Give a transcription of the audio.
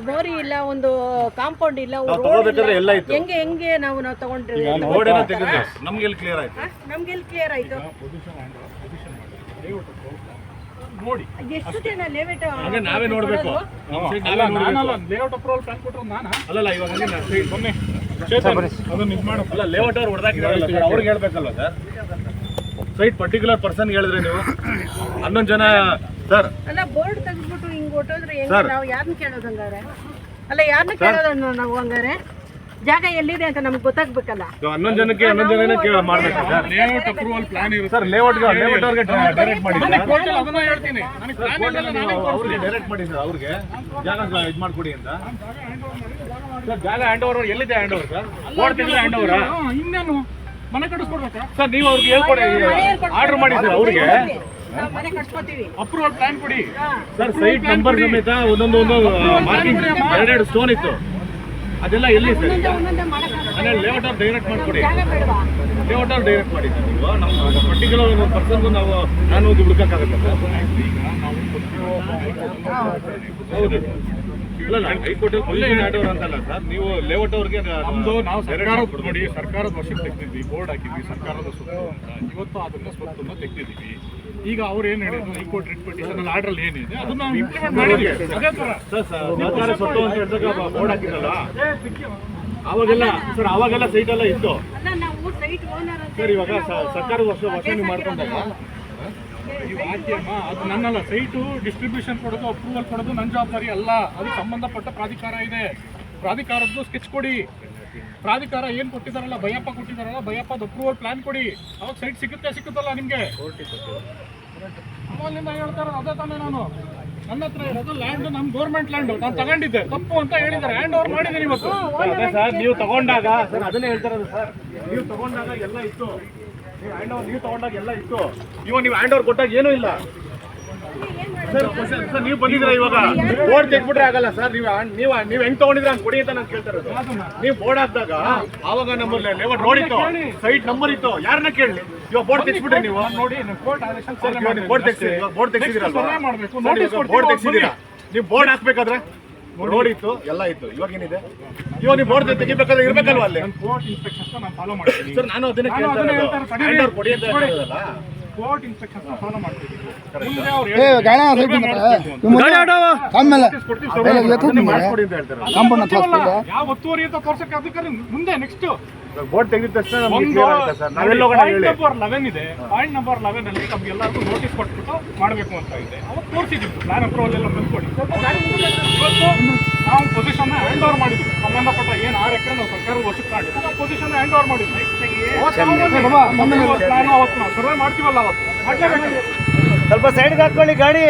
ಮೋರಿ ಇಲ್ಲ, ಒಂದು ಕಾಂಪೌಂಡ್ ಇಲ್ಲ, ಹೆಂಗೆ ನಾವು ತಗೊಂಡ್ರಿ? ನಮ್ಗೆ ಕ್ಲಿಯರ್ ಆಯ್ತು. ನೋಡಿ ಎಷ್ಟು ಜನ ಲೇಔಟ್ ನಾವೇ ನೋಡ್ಬೇಕು. ಲೇಔಟ್ ಅಪ್ರೂವಲ್ ಪ್ಲಾನ್ ಕೊಟ್ಟರು ನಾನು ಅಲ್ಲಲ್ಲ, ಇವಾಗ ಅದನ್ನ ಇದು ಮಾಡೋ ಲೇಔಟ್ ಅವ್ರು ಹೊಡೆದಾಕಿದಾರಲ್ಲ ಸರ್, ಅವ್ರಿಗೆ ಹೇಳ್ಬೇಕಲ್ವ ಸರ್? ಸೈಟ್ ಪರ್ಟಿಕ್ಯುಲರ್ ಪರ್ಸನ್ ಹೇಳಿದ್ರೆ ನೀವು 11 ಜನ ಸರ್. ಅಲ್ಲ, ಬೋರ್ಡ್ ತೆಗೆದ್ಬಿಟ್ಟು ಹಿಂಗ್ ಹೊಟ್ಟೋದ್ರೆ ನಾವು ಯಾರನ್ನ ಕೇಳೋದು ಹಂಗಾರೆ? ಅಲ್ಲ, ಯಾರನ್ನ ಕೇಳೋದು ನಾವು ಹಂಗಾರೆ? ಜಾಗ ಎಲ್ಲಿದೆ ಅಂತ ನಮ್ಗೆ ಗೊತ್ತಾಗ್ಬೇಕಲ್ಲ. 11 ಜನಕ್ಕೆ 11 ಜನನೇ ಮಾಡ್ಬೇಕು ಸರ್. ಲೇಔಟ್ ಅಪ್ರೂವಲ್ ಪ್ಲಾನ್ ಇರುತ್ತೆ ಸರ್. ಲೇಔಟ್ ಅವ್ರಿಗೆ ಡೈರೆಕ್ಟ್ ಮಾಡಿ ಅದನ್ನ ಹೇಳ್ತೀನಿ. ಅವ್ರಿಗೆ ಡೈರೆಕ್ಟ್ ಮಾಡಿ ಸರ್, ಅವ್ರಿಗೆ ಜಾಗ ಇದು ಮಾಡ್ಕೊಡಿ ಅಂತ. ಜಾಗ ಹ್ಯಾಂಡ್ ಓವರ್ ಎಲ್ಲಿದೆ? ಹ್ಯಾಂಡ್ ಓವರ್ ಸರ್, ಕೊಡ್ತಿಲ್ಲ ಹ್ಯಾಂಡ್ ಓವರ್. ಇನ್ನೇನು ಮನೆ ಕಟ್ಟಿಸ್ಕೊಡ್ಬೇಕಾ ಸರ್? ನೀವು ಅವ್ರಿಗೆ ಹೇಳ್ಕೊಡಿ, ಆರ್ಡರ್ ಮಾಡಿ ಸರ್. ಅವ್ರಿಗೆ ಮನೆ ಕಟ್ಸ್ಕೊತೀವಿ, ಅಪ್ರೂವಲ್ ಪ್ಲಾನ್ ಕೊಡಿ ಸರ್. ಸೈಟ್ ನಂಬರ್ ಸಮೇತ ಒಂದೊಂದು ಮಾರ್ಕಿಂಗ್ 2 ಸ್ಟೋನ್ ಇತ್ತು, ಅದೆಲ್ಲ ಎಲ್ಲಿ ಸರ್? ಲೇಔಟ್ ಅವ್ರು ಡೈರೆಕ್ಟ್ ಮಾಡ್ಕೊಡಿ. ಲೇಔಟ್ ಅವ್ರು ಡೈರೆಕ್ಟ್ ಮಾಡಿ ಸರ್. ನೀವು ನಮ್ಮ ಪರ್ಟಿಕ್ಯುಲರ್ ಒಂದು ಪರ್ಸನ್ಗೂ ನಾನು ಹೋಗಿ ಹುಡುಕಕ್ಕಾಗತ್ತೆ ಸರ್? ಹೌದು. ಇಲ್ಲ, ಹೈಕೋರ್ಟ್ ಹ್ಯಾಂಡ್ ಓವರ್ ಅಂತಲ್ಲ ಸರ್. ನೀವು ಲೇಔಟ್ ಅವ್ರಿಗೆ ನಮ್ದು ನಾವು ಸರ್ಕಾರದ ನೋಡಿ, ಸರ್ಕಾರದ ವರ್ಷಕ್ಕೆ ತೆಗ್ದಿದ್ವಿ, ಬೋರ್ಡ್ ಹಾಕಿದ್ವಿ, ಸರ್ಕಾರದ ಸ್ವತ್ತು ಅಂತ. ಇವತ್ತು ಅದನ್ನ ಸ್ವತ್ತನ್ನು ತೆಗ್ದಿದ್ದೀವಿ. ಈಗ ಅವ್ರು ಏನು ಹೇಳಿದ್ರು, ಹೈಕೋರ್ಟ್ ರಿಟ್ ಪಿಟಿಷನ್ ಅಲ್ಲಿ ಆರ್ಡರ್ ಏನಿದೆ ಅದನ್ನ ನಾವು ಇಂಪ್ಲಿಮೆಂಟ್ ಮಾಡಿದ್ವಿ. ಅದೇ ತರ ಸರ್ಕಾರ ಸ್ವತ್ತು ಅಂತ ಹೇಳಿದಾಗ ಬೋರ್ಡ್ ಹಾಕಿದ್ರಲ್ಲ ಅವಾಗೆಲ್ಲ ಸರ್, ಅವಾಗೆಲ್ಲ ಸೈಟ್ ಎಲ್ಲ ಇತ್ತು ಸರ್. ಇವಾಗ ಸರ್ಕಾರದ ವರ್ಷ ನೀವು ಮಾಡ್ಕೊಂಡಾಗ ನೀವು ಹಾಕಿಯಮ್ಮ, ಅದು ನನ್ನಲ್ಲ. ಸೈಟು ಡಿಸ್ಟ್ರಿಬ್ಯೂಷನ್ ಕೊಡೋದು, ಅಪ್ರೂವಲ್ ಕೊಡೋದು ನನ್ನ ಜವಾಬ್ದಾರಿ ಅಲ್ಲ. ಅದಕ್ಕೆ ಸಂಬಂಧಪಟ್ಟ ಪ್ರಾಧಿಕಾರ ಇದೆ. ಪ್ರಾಧಿಕಾರದ್ದು ಸ್ಕೆಚ್ ಕೊಡಿ. ಪ್ರಾಧಿಕಾರ ಏನು ಕೊಟ್ಟಿದ್ದಾರಲ್ಲ, ಭಯಪ್ಪ ಕೊಟ್ಟಿದ್ದಾರಲ್ಲ, ಭಯಪ್ಪದ ಅಪ್ರೂವಲ್ ಪ್ಲಾನ್ ಕೊಡಿ. ಅವಾಗ ಸೈಟ್ ಸಿಕ್ಕುತ್ತಲ್ಲ ನಿಮಗೆ. ಅಲ್ಲಿಂದ ಹೇಳ್ತಾರೆ ಅದೇ ತಾನೇ. ನಾನು ನನ್ನ ಹತ್ರ ಇರೋದು ಲ್ಯಾಂಡ್, ನಮ್ಮ ಗೌರ್ಮೆಂಟ್ ಲ್ಯಾಂಡ್, ನಾನು ತಗೊಂಡಿದ್ದೆ, ತಪ್ಪು ಅಂತ ಹೇಳಿದ್ದಾರೆ. ಹ್ಯಾಂಡ್ ಓವರ್ ಮಾಡಿದ್ದೀನಿ ಇವತ್ತು. ಅದೇ ಸರ್, ನೀವು ತಗೊಂಡಾಗ ಸರ್ ಅದನ್ನೇ ಹೇಳ್ತಾರದು ಸರ್. ನೀವು ತಗೊಂಡಾಗ ಎಲ್ಲ ಇತ್ತು, ನೀವು ತಗೊಂಡಾಗ ಎಲ್ಲ ಇತ್ತು. ಇವಾಗ ನೀವು ಹ್ಯಾಂಡ್ ಓವರ್ ಕೊಟ್ಟಾಗ ಏನೂ ಇಲ್ಲ ಸರ್. ಸರ್ ನೀವು ಬಂದಿದ್ದೀರಾ, ಇವಾಗ ಬೋರ್ಡ್ ತೆಗ್ಬಿಟ್ರೆ ಆಗಲ್ಲ ಸರ್. ನೀವು ಹೆಂಗ್ ತಗೊಂಡಿದ್ರೆ ಹಂಗೆ ಕೊಡಿ ಅಂತ ನಾನು ಕೇಳ್ತಾ ಇರೋದು. ನೀವು ಬೋರ್ಡ್ ಹಾಕಿದಾಗ ಆವಾಗ ನಮ್ಮ ಲೇಔಟ್ ರೋಡ್ ಇತ್ತು, ಸೈಟ್ ನಂಬರ್ ಇತ್ತು, ಯಾರನ್ನ ಕೇಳಿ? ಇವಾಗ ಬೋರ್ಡ್ ತೆಗ್ಸ್ಬಿಟ್ರೆ ನೀವು ನೋಡಿ, ಕೋರ್ಟ್ ಬೋರ್ಡ್ ತೆಗ್ಸಿದಿರಲ್ವಾ? ಬೋರ್ಡ್ ತೆಗ್ಸಿದ್ದೀರಾ? ನೀವು ಬೋರ್ಡ್ ಹಾಕ್ಬೇಕಾದ್ರೆ ರೋಡ್ ಇತ್ತು, ಎಲ್ಲ ಇತ್ತು. ಇವಾಗ ಏನಿದೆ? ಇವಾಗ ನೀವು ಬೋರ್ಡ್ ತೆಗಿಬೇಕಾದ್ರೆ ಇರ್ಬೇಕಲ್ವ ಅಲ್ಲಿ? ಕೋರ್ಟ್ ಇನ್ಸ್ಪೆಕ್ಷನ್ಸ್ ನಾನು ಫಾಲೋ ಮಾಡ್ತೀನಿ ಸರ್. ನಾನು ಅದನ್ನೇ ಕೇಳ್ತಾ ಇರೋದು, ಕೊಡಿ ಅಂತ ಹೇಳಿರೋದಲ್ಲ. ಕೋರ್ಟ್ ಇನ್ಸ್ಪೆಕ್ಷನ್ಸ್ ಫಾಲೋ ಮಾಡ್ತೀವಿ. ಮುಂದೆ ಅವ್ರು ಯಾವ ಒತ್ತುವರಿ ಅಂತ ತೋರ್ಸಕ್ಕೆ ಅಧಿಕಾರಿ ಮುಂದೆ ನೆಕ್ಸ್ಟ್ ಬೋರ್ಡ್ ತೆಗೆದ ತಕ್ಷಣ ನಂಬರ್ 11 ಇದೆ. ಪಾಯಿಂಟ್ ನಂಬರ್ 11 ಅಲ್ಲಿ ನಮ್ಗೆಲ್ಲರಿಗೂ ನೋಟಿಸ್ ಕೊಟ್ಬಿಟ್ಟು ಮಾಡಬೇಕು ಅಂತ ಇದೆ. ಅವತ್ತು ತೋರಿಸಿದ್ದು ಪ್ಲಾನ್ ಅಪ್ರೂವಲ್ ಎಲ್ಲ ಬಂದ್ಕೊಡಿ. ಇವತ್ತು ನಾವು ಪೊಸಿಷನ್ ಹ್ಯಾಂಡ್ ಓವರ್ ಮಾಡಿದ್ವಿ. ಸಂಬಂಧಪಟ್ಟ ಏನು 6 ಎಕರೆ ನಾವು ಸರ್ಕಾರದ ವರ್ಷಕ್ಕೆ ಮಾಡಿದ್ವಿ, ನಾವು ಪೊಸಿಷನ್ ಹ್ಯಾಂಡ್ ಓವರ್ ಮಾಡಿದ್ವಿ. ಪ್ಲಾನ್ ಅವತ್ತು ನಾವು ಸರ್ವೆ ಮಾಡ್ತೀವಲ್ಲ, ಅವತ್ತು ಸ್ವಲ್ಪ ಸೈಡ್ಗೆ ಹಾಕೊಳ್ಳಿ ಗಾಡಿ.